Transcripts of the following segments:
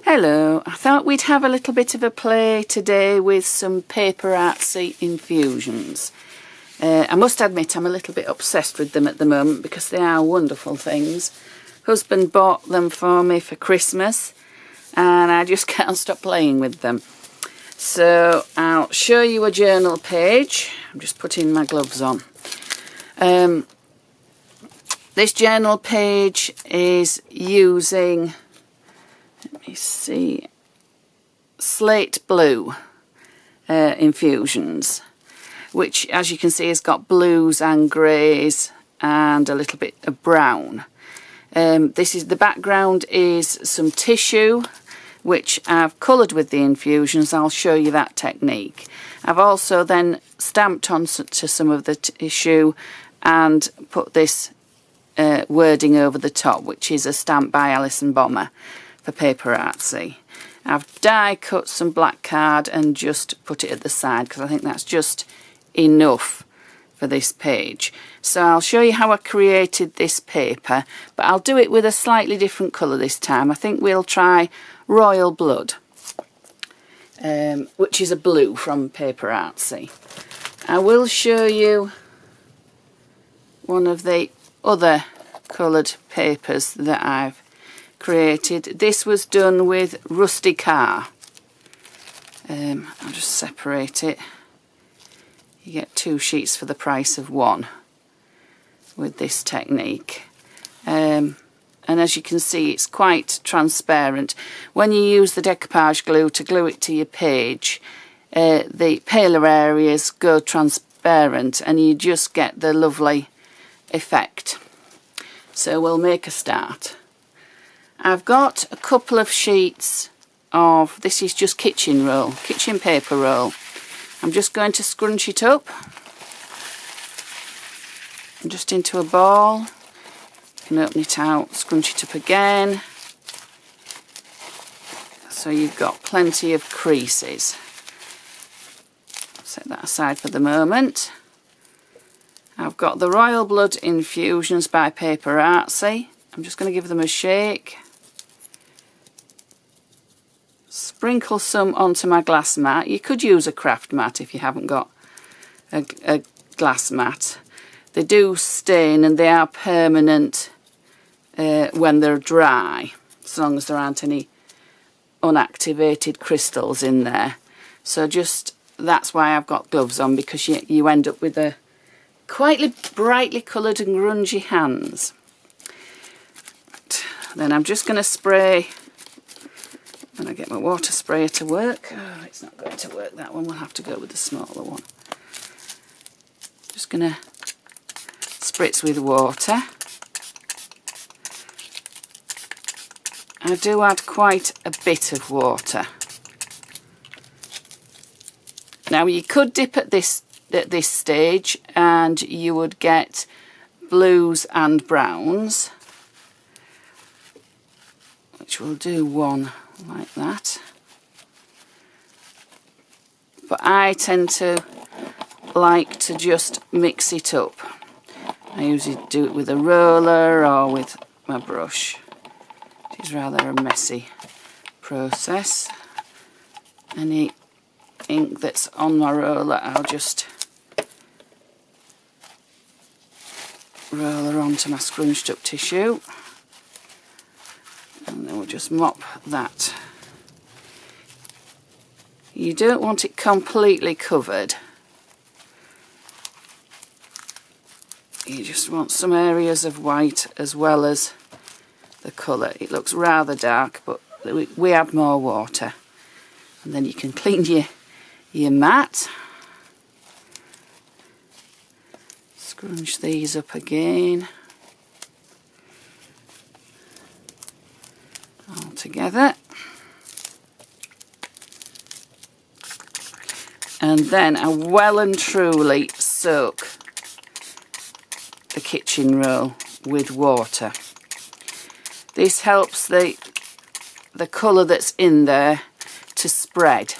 Hello, I thought we'd have a little bit of a play today with some PaperArtsy Infusions. I must admit I'm a little bit obsessed with them at the moment because they are wonderful things. Husband bought them for me for Christmas and I just can't stop playing with them. So I'll show you a journal page. I'm just putting my gloves on. This journal page is using, let me see, slate blue infusions, which as you can see has got blues and greys and a little bit of brown. The background is some tissue which I've coloured with the infusions. I'll show you that technique. I've also then stamped onto some of the tissue and put this wording over the top, which is a stamp by Alison Bomber for PaperArtsy. I've die cut some black card and just put it at the side because I think that's just enough for this page. So I'll show you how I created this paper, but I'll do it with a slightly different colour this time. I think we'll try Royal Blood, which is a blue from PaperArtsy. I will show you one of the other coloured papers that I've created. This was done with Rusty Car. I'll just separate it. You get 2 sheets for the price of 1 with this technique. And as you can see, it's quite transparent. When you use the decoupage glue to glue it to your page, the paler areas go transparent and you just get the lovely effect. So we'll make a start. I've got a couple of sheets of, this is just kitchen paper roll. I'm just going to scrunch it up just into a ball. You can open it out, scrunch it up again, so you've got plenty of creases. Set that aside for the moment. I've got the Royal Blood Infusions by PaperArtsy. I'm just going to give them a shake. Sprinkle some onto my glass mat. You could use a craft mat if you haven't got a glass mat. They do stain and they are permanent when they're dry, as long as there aren't any unactivated crystals in there. So just, that's why I've got gloves on, because you end up with a quite brightly coloured and grungy hands. Then I'm just going to spray, when I get my water sprayer to work. Oh, it's not going to work, that one. We'll have to go with the smaller one. Just going to spritz with water. I do add quite a bit of water. Now you could dip at this stage and you would get blues and browns, which we'll do one like that. But I tend to like to just mix it up. I usually do it with a roller or with my brush. It is rather a messy process. Any ink that's on my roller, I'll just roller onto my scrunched up tissue. And then we'll just mop that. You don't want it completely covered. You just want some areas of white as well as the colour. It looks rather dark, but we add more water. And then you can clean your mat. Scrunch these up again. All together. And then I well and truly soak the kitchen roll with water. This helps the colour that's in there to spread.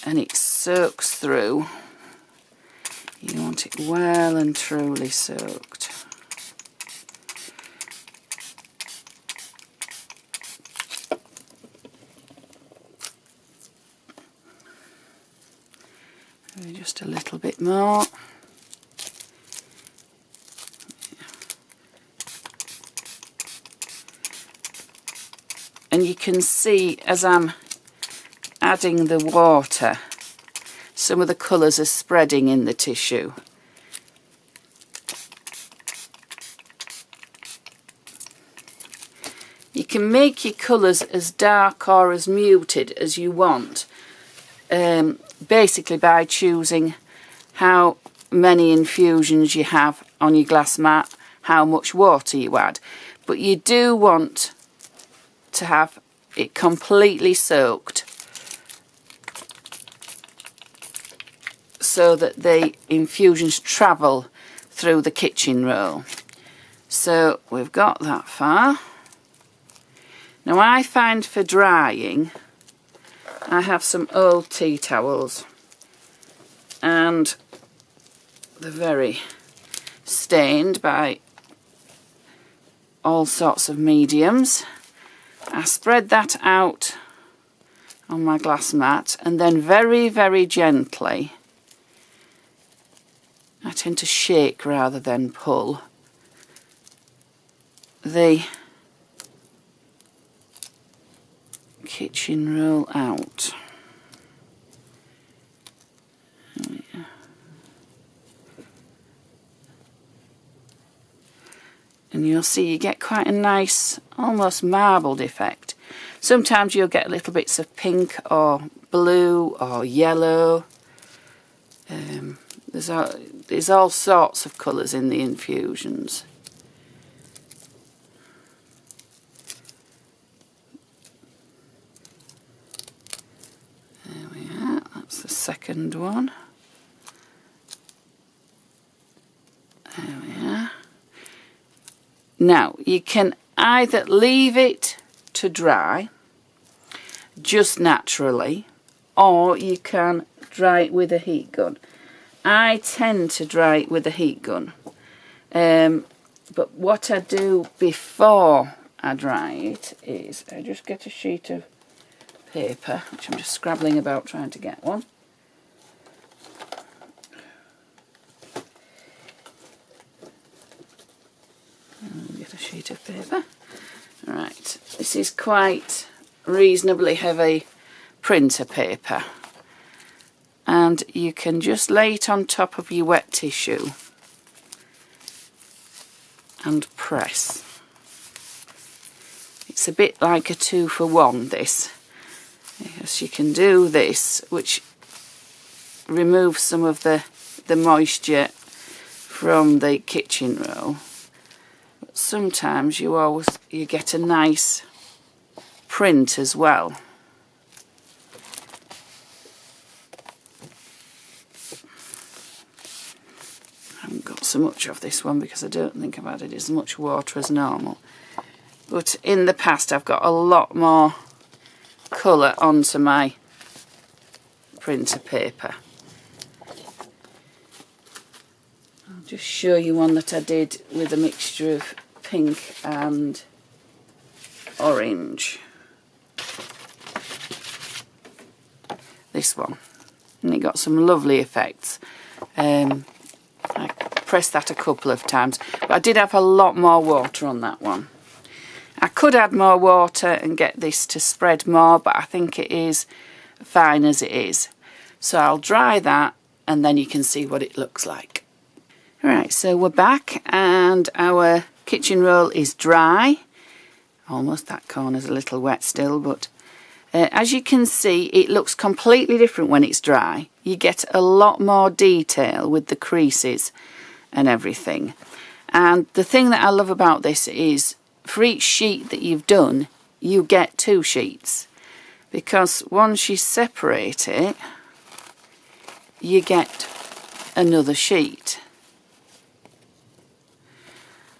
And it soaks through. You want it well and truly soaked. little bit more. And you can see as I'm adding the water, some of the colours are spreading in the tissue. You can make your colours as dark or as muted as you want, basically by choosing how many infusions you have on your glass mat, how much water you add. But you do want to have it completely soaked so that the infusions travel through the kitchen roll. So we've got that far. Now I find for drying, I have some old tea towels and they're very stained by all sorts of mediums. I spread that out on my glass mat and then very, very gently, I tend to shake rather than pull, the kitchen roll out. And you'll see you get quite a nice, almost marbled effect. Sometimes you'll get little bits of pink or blue or yellow. There's all sorts of colours in the infusions. There we are, that's the second one. There we are. Now, you can either leave it to dry, just naturally, or you can dry it with a heat gun. I tend to dry it with a heat gun. But what I do before I dry it is I just get a sheet of paper, which I'm just scrabbling about trying to get one. Get a sheet of paper. Right, this is quite reasonably heavy printer paper, and you can just lay it on top of your wet tissue and press. It's a bit like a 2-for-1, this. Yes, you can do this, which removes some of the moisture from the kitchen roll. But sometimes you get a nice print as well. I haven't got so much of this one because I don't think I've added as much water as normal. But in the past I've got a lot more colour onto my printer paper. I'll just show you one that I did with a mixture of pink and orange. This one. And it got some lovely effects. I pressed that a couple of times, but I did have a lot more water on that one. I could add more water and get this to spread more, but I think it is fine as it is. So I'll dry that and then you can see what it looks like. Alright, so we're back and our kitchen roll is dry. Almost, that corner's a little wet still, but as you can see, it looks completely different when it's dry. You get a lot more detail with the creases and everything. And the thing that I love about this is for each sheet that you've done, you get 2 sheets. Because once you separate it, you get another sheet.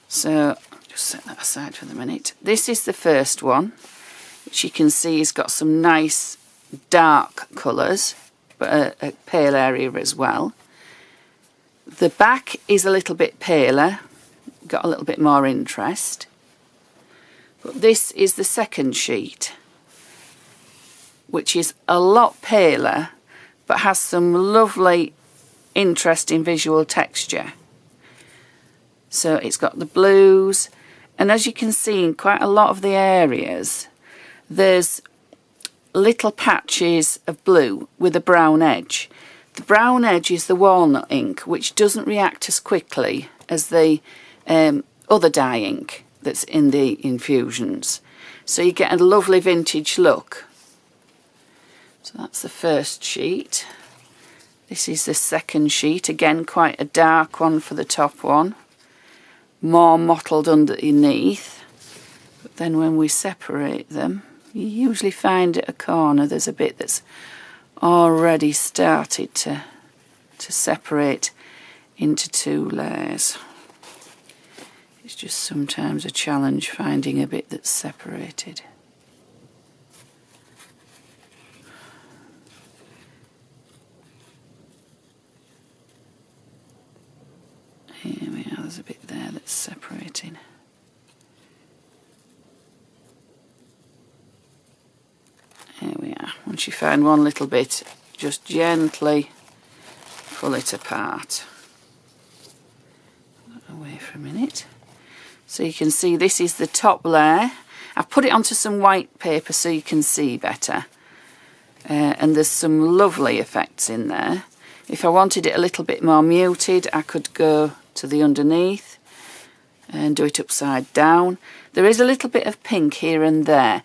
So, I'll just set that aside for the minute. This is the first one, which you can see has got some nice dark colours, but a pale area as well. The back is a little bit paler, got a little bit more interest. But this is the second sheet, which is a lot paler, but has some lovely interesting visual texture. So it's got the blues, and as you can see in quite a lot of the areas there's little patches of blue with a brown edge. The brown edge is the walnut ink, which doesn't react as quickly as the other dye ink that's in the infusions. So you get a lovely vintage look. So that's the first sheet. This is the second sheet, again quite a dark one for the top one. More mottled underneath. But then when we separate them, you usually find at a corner there's a bit that's already started to separate into two layers. It's just sometimes a challenge finding a bit that's separated. Here we are, there's a bit there that's separating. Here we are. Once you find one little bit, just gently pull it apart. Away for a minute. So you can see this is the top layer. I've put it onto some white paper so you can see better. And there's some lovely effects in there. If I wanted it a little bit more muted, I could go to the underneath and do it upside down. There is a little bit of pink here and there.